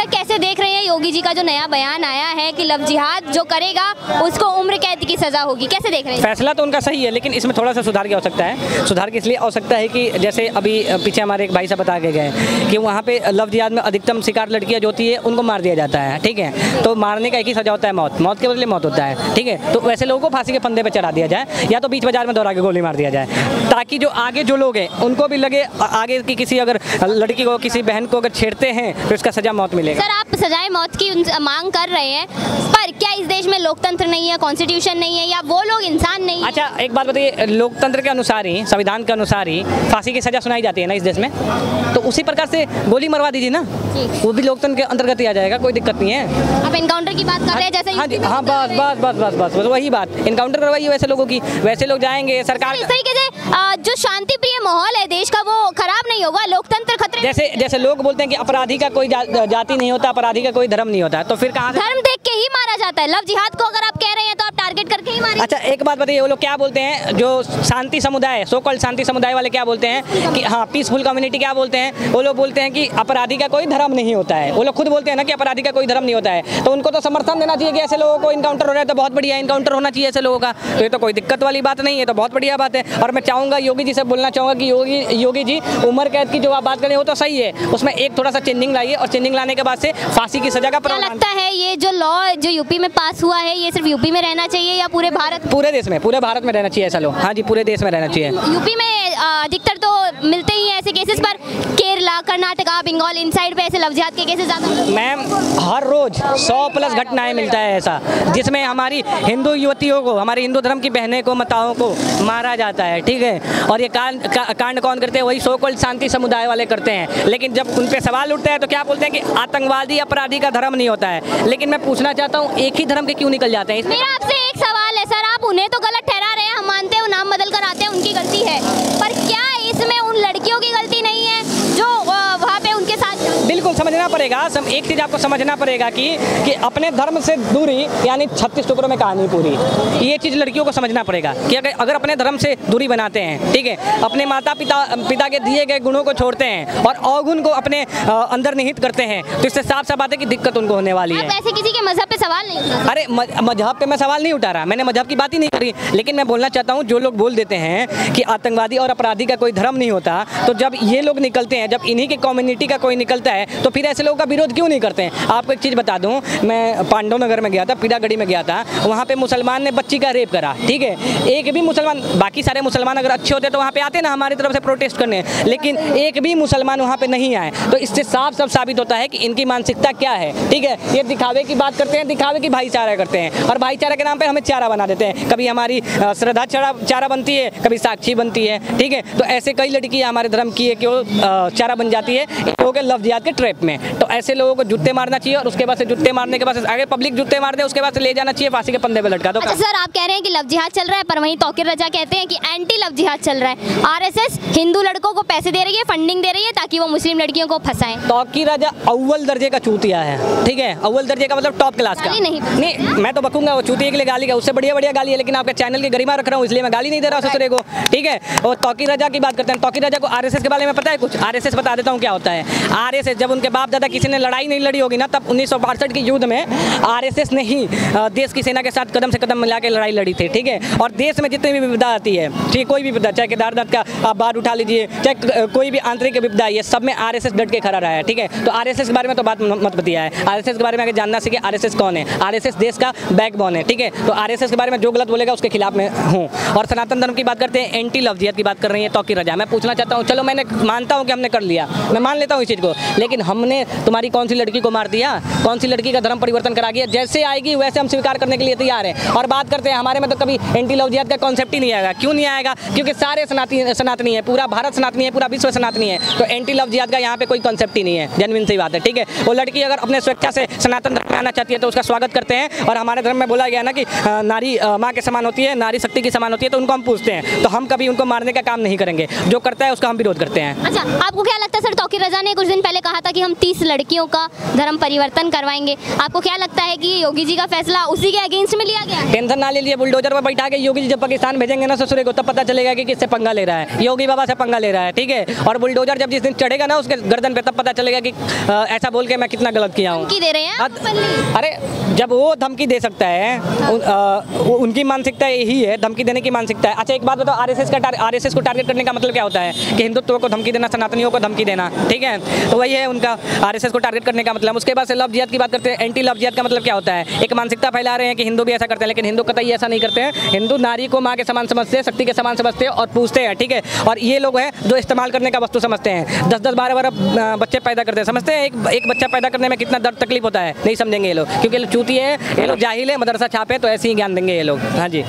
Sir कैसे देख रहे हैं योगी जी का जो नया बयान आया है कि लव जिहाद जो करेगा उसको उम्र कैद की सजा होगी, कैसे देख रहे हैं? फैसला तो उनका सही है, लेकिन इसमें थोड़ा सा सुधार की आवश्यकता है। सुधार की इसलिए आवश्यकता है कि जैसे अभी पीछे हमारे एक भाई साहब बता के गए कि वहाँ पे लव जिहाद में अधिकतम शिकार लड़कियाँ जो होती है उनको मार दिया जाता है, ठीक है। तो मारने का एक ही सजा होता है, मौत। मौत के बदले मौत होता है, ठीक है। तो वैसे लोगों को फांसी के फंदे पे चढ़ा दिया जाए या तो बीच बाजार में दौड़ा के गोली मार दिया जाए, ताकि जो आगे जो लोग हैं उनको भी लगे आगे की किसी अगर लड़की को किसी बहन को अगर छेड़ते हैं तो इसका सजा मौत मिलेगा। सर आप सजाए मौत की मांग कर रहे हैं, पर क्या इस देश में लोकतंत्र नहीं है, कॉन्स्टिट्यूशन नहीं है, या वो लोग इंसान नहीं है? अच्छा एक बात बताइए, लोकतंत्र के अनुसार ही, संविधान के अनुसार ही फांसी की सजा सुनाई जाती है ना इस देश में, तो उसी प्रकार से गोली मरवा दीजिए ना, वो भी लोकतंत्र के अंतर्गत ही आ जाएगा, कोई दिक्कत नहीं है। आप एनकाउंटर की बात कर रहे हैं जैसे? हाँ जी, हाँ बस बस बस बस बस बस वही बात, एनकाउंटर करवाइए वैसे लोगों की, वैसे लोग जाएंगे सरकार। इस तरीके से जो शांति प्रिय माहौल है देश का वो खराब नहीं होगा, लोकतंत्र खतरे? जैसे जैसे लोग बोलते हैं कि अपराधी का कोई जाति नहीं होता, अपराधी का कोई धर्म नहीं होता, तो फिर कहाँ से धर्म देख के ही मारा जाता है? लव जिहाद को अगर आप कह रहे हैं तो आप टारगेट करके ही मारेंगे? अच्छा एक बात बताइए, वो लोग क्या बोलते हैं, जो शांति समुदाय, सो कॉल्ड शांति समुदाय वाले क्या बोलते हैं कि हाँ पीसफुल कम्युनिटी क्या बोलते हैं, वो लोग बोलते हैं कि अपराधी का कोई धर्म नहीं होता है। वो लोग खुद बोलते हैं ना कि अपराधी का कोई धर्म नहीं होता है, तो उनको तो समर्थन देना चाहिए कि ऐसे लोगों को इनकाउंटर हो रहा है तो बहुत बढ़िया, इनकाउंटर होना चाहिए ऐसे लोगों का, तो ये तो कोई दिक्कत वाली बात नहीं है, तो बहुत बढ़िया बात है। और मैं चाहूँगा योगी जी से बोलना चाहूँगा कि योगी जी उम्र कैद की जो आप बात करें वो तो सही है, उसमें एक थोड़ा सा चेंजिंग लाइए, और चेंजिंग लाने के बाद से फांसी की सजा का क्या लगता है ये जो लॉ जो यूपी में पास हुआ है ये सिर्फ यूपी में रहना चाहिए या पूरे भारत? पूरे देश में, पूरे भारत में रहना चाहिए ऐसा लो। हाँ जी, पूरे देश में रहना चाहिए। यूपी में अधिकतर तो मिलते ही हैं ऐसे केसेस, पर केरला, कर्नाटका, बंगाल इन साइड पे ऐसे लव जिहाद के केसेस ज्यादा? मैम हर रोज 100+ घटनाएं मिलता है ऐसा, जिसमें हमारी हिंदू युवतियों को, हमारी हिंदू धर्म की बहनें को, माताओं को मारा जाता है, ठीक है। और ये कांड कौन करते हैं? वही सो कॉल्ड शांति समुदाय वाले करते हैं। लेकिन जब उन पे सवाल उठता है तो क्या बोलते हैं कि आतंकवादी अपराधी का धर्म नहीं होता है। लेकिन मैं पूछना चाहता हूँ एक ही धर्म के क्यों निकल जाते हैं? मेरा आपसे एक सवाल है सर, आप उन्हें तो गलत ठहरा रहे हैं, हम मानते हैं वो नाम बदल कर आते हैं उनकी गलती है, पर क्या इसमें उन लड़कियों की गलती नहीं है जो वहाँ पे उनके साथ? बिल्कुल समझना पड़ेगा, एक चीज़ आपको समझना पड़ेगा कि अपने धर्म से दूरी यानी 36 टुकड़ों में कहानी पूरी, ये चीज़ लड़कियों को समझना पड़ेगा कि अगर अपने धर्म से दूरी बनाते हैं, ठीक है, अपने माता पिता के दिए गए गुणों को छोड़ते हैं और अवगुण को अपने अंदर निहित करते हैं, तो इससे साफ साफ बात है कि दिक्कत उनको होने वाली है। ऐसे किसी के मजहब पे सवाल नहीं उठा? अरे मजहब पे मैं सवाल नहीं उठा रहा, मैंने मजहब की बात ही नहीं करी, लेकिन मैं बोलना चाहता हूँ जो लोग बोल देते हैं कि आतंकवादी और अपराधी का कोई धर्म नहीं होता, तो जब ये लोग निकलते हैं, जब इन्हीं के कम्युनिटी का कोई निकलता है, तो फिर ऐसे लोगों का विरोध क्यों नहीं करते हैं? आपको एक चीज़ बता दूं, मैं पांडव नगर में गया था, पीड़ागढ़ी में गया था, वहाँ पे मुसलमान ने बच्ची का रेप करा, ठीक है। एक भी मुसलमान, बाकी सारे मुसलमान अगर अच्छे होते तो वहाँ पे आते ना हमारी तरफ से प्रोटेस्ट करने, लेकिन एक भी मुसलमान वहाँ पे नहीं आए, तो इससे साफ साफ साबित होता है कि इनकी मानसिकता क्या है, ठीक है। ये दिखावे की बात करते हैं, दिखावे की भाईचारा करते हैं, और भाईचारा के नाम पर हमें चारा बना देते हैं। कभी हमारी श्रद्धा चारा बनती है, कभी साक्षी बनती है, ठीक है। तो ऐसे कई लड़कियाँ हमारे धर्म की है कि वो चारा बन जाती है इन लोगों के लव जिहाद के ट्रैप में। तो ऐसे लोगों को जुत्ते मारना चाहिए, और उसके बाद से जुत्ते मारने के बाद से आगे पब्लिक जुत्ते मार दे, उसके बाद से ले जाना चाहिए फांसी के फंदे पे लटका दो। अच्छा सर, आप कह रहे हैं कि लव जिहाद चल रहा है, पर वहीं तौकीर रजा कहते हैं कि एंटी लव जिहाद चल रहा है। आरएसएस हिंदू लड़कों को पैसे दे रही है, फंडिंग दे रही है ताकि वो मुस्लिम लड़कियों को फंसाएं। तौकीर रजा अव्वल दर्जे का चूतिया है, ठीक है। अव्वल दर्जे का मतलब टॉप क्लास का। नहीं मैं तो बकूंगा, वो चूतिया के लिए गाली का, उससे बढ़िया बढ़िया गाली है, लेकिन आपके चैनल की गरिमा रख रहा हूँ इसलिए मैं गाली नहीं दे रहा दूसरे को, ठीक है। और तौकीर रजा की बात करते हैं, तौकीर रजा को आरएसएस के बारे में पता है कुछ? आरएसएस बता देता हूँ क्या होता है। आरएसएस जब उनके बाप दादा किसी ने लड़ाई नहीं लड़ी होगी ना, तब 1962 के युद्ध में आरएसएस ने ही देश की सेना के साथ कदम से कदम मिला के लड़ाई लड़ी थी, ठीक है। और देश में जितनी भी विपदा आती है, ठीक, कोई भी विपदा, चाहे केदारनाथ का आप बाढ़ उठा लीजिए, चाहे कोई भी आंतरिक विपदा है, ये सब में आरएसएस डट के खड़ा रहा है, ठीक है। तो आरएसएस के बारे में तो बात मत बताया है, आरएसएस के बारे में आगे जानना सीखे, आरएसएस कौन है। आरएसएस देश का बैकबोन है, ठीक है। तो आरएसएस के बारे में जो गलत बोलेगा उसके खिलाफ मैं हूँ। और सनातन धर्म की बात करते हैं, एंटी लव जिहाद की बात कर रही है तौकीर रजा। मैं पूछना चाहता हूँ, चलो मैंने मानता हूँ कि हमने कर लिया, मैं मान लेता हूँ इस चीज़ को, लेकिन हमने तुम्हारी कौन सी लड़की को मार दिया? कौन सी लड़की का धर्म परिवर्तन करा दिया? जैसे आएगी वैसे हम स्वीकार करने के लिए तैयार हैं। और बात करते हैं हमारे में तो कभी एंटी लव जिहाद का कॉन्सेप्ट ही नहीं आएगा। क्यों नहीं आएगा? क्योंकि सारे सनातनी है, पूरा भारत सनातनी है, पूरा विश्व सनातनी है, तो एंटी लव जिहाद का यहाँ पे कोई कॉन्सेप्ट ही नहीं है। जेन्युइन सी बात है, ठीक है। वो लड़की अगर अपने स्वेच्छा से सनातन धर्म में आना चाहती है तो उसका स्वागत करते हैं। और हमारे धर्म में बोला गया ना कि नारी माँ के समान होती है, नारी शक्ति की समान होती है, तो उनको हम पूछते हैं, तो हम कभी उनको मारने का काम नहीं करेंगे। जो करता है उसका हम विरोध करते हैं। अच्छा, आपको क्या लगता है सर, तौकीर रजा ने कुछ दिन पहले कहा था कि हम 30 लड़कियों का धर्म परिवर्तन करवाएंगे। आपको क्या लगता है कि योगी जी का फैसला उसी के अगेंस्ट में लिया गया? टेंशन ना ले लीजिए, बुलडोजर पर बैठा के योगी जी जब पाकिस्तान भेजेंगे ना ससुरे को, तब पता चलेगा कि किससे पंगा ले रहा है। योगी बाबा से पंगा ले रहा है, ठीक है। और बुलडोजर जब जिस दिन चढ़ेगा ना उसके गर्दन पे, तब पता चलेगा कि ऐसा बोल के मैं कितना गलत किया हूँ। धमकी दे रहे हैं? अरे जब वो धमकी दे सकता है, उनकी मानसिकता यही है, धमकी देने की मानसिकता है। अच्छा एक बात बताओ, आरएसएस को टारगेट करने का मतलब क्या होता है? कि हिंदुत्व को धमकी देना, सनातनियों को धमकी देना, ठीक है। तो वही है उनका आरएसएस को टारगेट करने का मतलब। उसके बाद से लव जिहाद की बात करते हैं। एंटी लव जिहाद का मतलब क्या होता है? एक मानसिकता फैला रहे हैं कि हिंदू भी ऐसा करते हैं, लेकिन हिंदू कतई ऐसा नहीं करते हैं। हिंदू नारी को माँ के समान समझते हैं, शक्ति के समान समझते हैं और पूछते हैं, ठीक है। और ये लोग हैं जो इस्तेमाल करने का वस्तु समझते हैं। 10-10, 12-12 बच्चे पैदा करते हैं, समझते हैं एक बच्चा पैदा करने में कितना दर्द तकलीफ होता है? नहीं समझेंगे ये लोग, क्योंकि चूती है, ये लोग जाहिल है, मदरसा छापे, तो ऐसे ही ज्ञान देंगे ये लोग। हाँ जी।